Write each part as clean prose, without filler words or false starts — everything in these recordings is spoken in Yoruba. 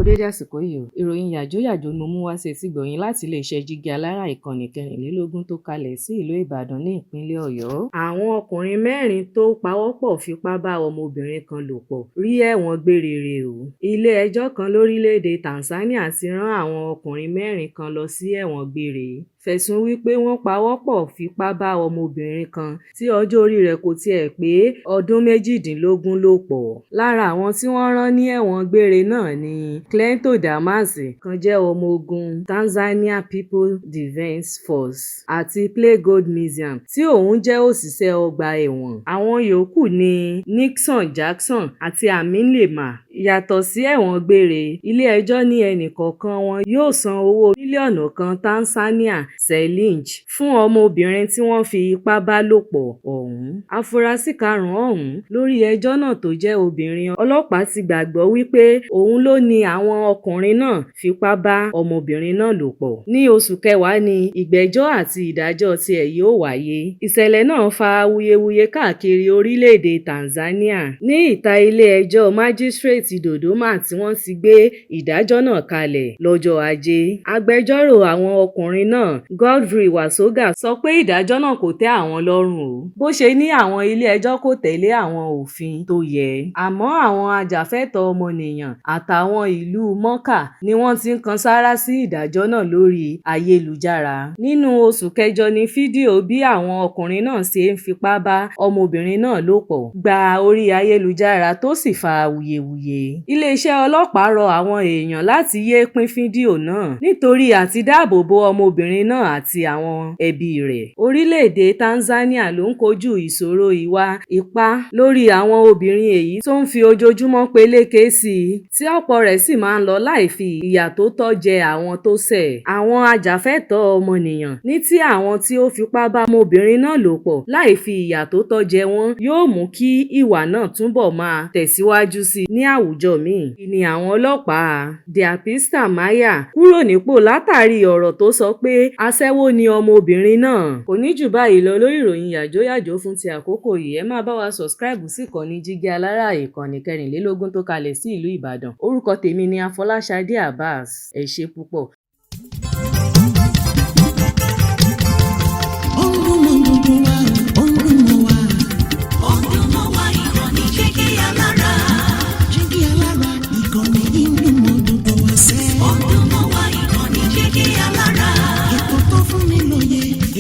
dédé àsìkò yìí o, ìròyìn yàjóyàjó ni mo mú wá sí etígbọ̀ọ́ láti iléeṣẹ́ Jígí Alára ìkànnì 24 tó kalẹ̀ sí ìlú Ìbàdàn ní ìpínlẹ̀ Ọ̀yọ́. Àwọn ọkùnrin 4 tó pawọ́pọ̀ fipá bá ọmọbìnrin kan lò pọ̀ rí ẹ̀wọ̀n gbére o. Ilé-ẹjọ́ kan lórílẹ̀‐èdè Tanzania ti rán àwọn ọkùnrin 4 kan lọ sí ẹ̀wọ̀n gbére fẹ̀sùn wípé wọ́n pawọ́pọ̀ fipá bá ọmọbìnrin kan tí ọjọ́ orí rẹ̀ kò tiẹ̀ pé ọdún 18 lò pọ̀. Lára àwọn tí wọ́n rán ní ẹ̀wọ̀n gbére náà ni Clento Damasi kan jẹ́ ọmọ ogun Tanzania People's Defence Force àti Playgold Museum tí òun jẹ́ òṣìṣẹ́ ọgbà ẹ̀wọ̀n. Àwọn yòókù ni Nixon Jackson àti Amin Lema. Yàtọ̀ sí ẹ̀wọ̀n gbére, ilé-ẹjọ́ ní ẹnìkọ̀ọ̀kan wọn yóò san owó mílíọ̀nù kan Tanzania Shilingi fún ọmọbìnrin tí wọ́n fi ipá bá lò pọ̀ ọ̀hún. Afurasí karùn-ún ọ̀hún lórí ẹjọ́ náà tó jẹ́ obìnrin, ọlọ́pàá ti gbàgbọ́ wípé òun ló ní àwọn ọkùnrin náà fipá bá ọmọbìnrin náà lò pọ̀. Ní oṣù kẹwàá ni ìgbẹ́jọ́ àti ìdájọ́ tiẹ̀ yóò wáyé. Ìṣẹ̀lẹ̀ náà fa awuyewuye káàkiri orílẹ̀-èdè Tanzania. Ní ìta ilé-ẹjọ́ májísírèètì Dodoma tí wọ́n ti gbé ìdájọ́ náà kalẹ̀ lọ́jọ́ Ajé. Agbẹjọ́rò àwọn ọkùnrin náà Godfrey Wasoga sọ pé ìdájọ́ náà kò tẹ́ àwọn lọ́rùn o, bó ṣe ní àwọn ilé-ẹjọ́ kò tẹ̀lé àwọn òfin tó yẹ. Àmọ́ àwọn ajàfẹ́tọ̀ọ́ ọmọnìyàn àtàwọn ìlú mọ́kà ni wọ́n ti ń kan sáárá sí ìdájọ́ náà lórí ayélujára. Nínú oṣù kẹjọ ni fídíò bí àwọn ọkùnrin náà ṣe ń fipá bá ọmọbìnrin náà lò pọ̀ gba orí ayélujára tó sì fa awuyewuye. Iléeṣẹ́ ọlọ́pàá rọ àwọn èèyàn láti yéé pín fídíò náà nítorí àti dáàbò bo ọmọbìnrin náà àti àwọn ẹbí rẹ̀. Orílẹ̀-èdè Tanzania ló ń kojú ìṣòro ìwà ipá lórí àwọn obìnrin èyí tó ń fi ojoojúmọ́ peléke sí i, tí ọ̀pọ̀ rẹ̀ sì máa ń lọ láì fi ìyà tó tọ́ jẹ àwọn tó ṣẹ̀. Àwọn ajàfẹ́tọ̀ọ́ ọmọnìyàn ní tí àwọn tí ó fipá bá ọmọbìnrin náà lò pọ̀ láì fi ìyà tó tọ́ jẹ wọ́n yóò mú kí ìwà náà túbọ̀ máa tẹ̀síwájú sí i ní àwùjọ míì. Ni àwọn ọlọ́pàá Diapista Maya kúrò nípò látàrí ọ̀rọ̀ tó sọ pé aṣẹ́wó ni ọmọbìnrin náà. Kò ní jù báyìí lọ lórí ìròyìn yàjóyàjó fún ti àkókò yìí. Ẹ máa bá wa subscribe sí ìkànnì Jígí Alára ìkànnì 24 tó kalẹ̀ sí ìlú Ìbàdàn. Orúkọ tèmi ni Afọláṣadé Abbas. Ẹ ṣé púpọ̀.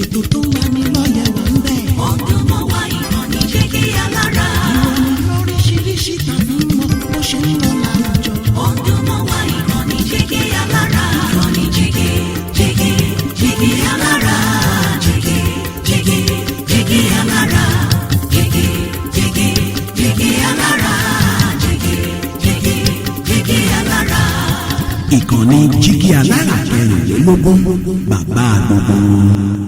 Ètò tó wà ní lọ́yẹ̀ wà ń bẹ̀. Ọdún mọ́ wá ìkànnì Jígí Alára. Ìròyìn lóríṣiríṣi tàbí mọ bó ṣe ń lọ láwùjọ. Ọdún mọ́ wá ìkànnì Jígí Alára. Ìkànnì Jígí Alára. Jígí Alára. Jígí Alára. Jígí Alára. Ìkànnì Jígí Alára 24 bàbá gbogbo.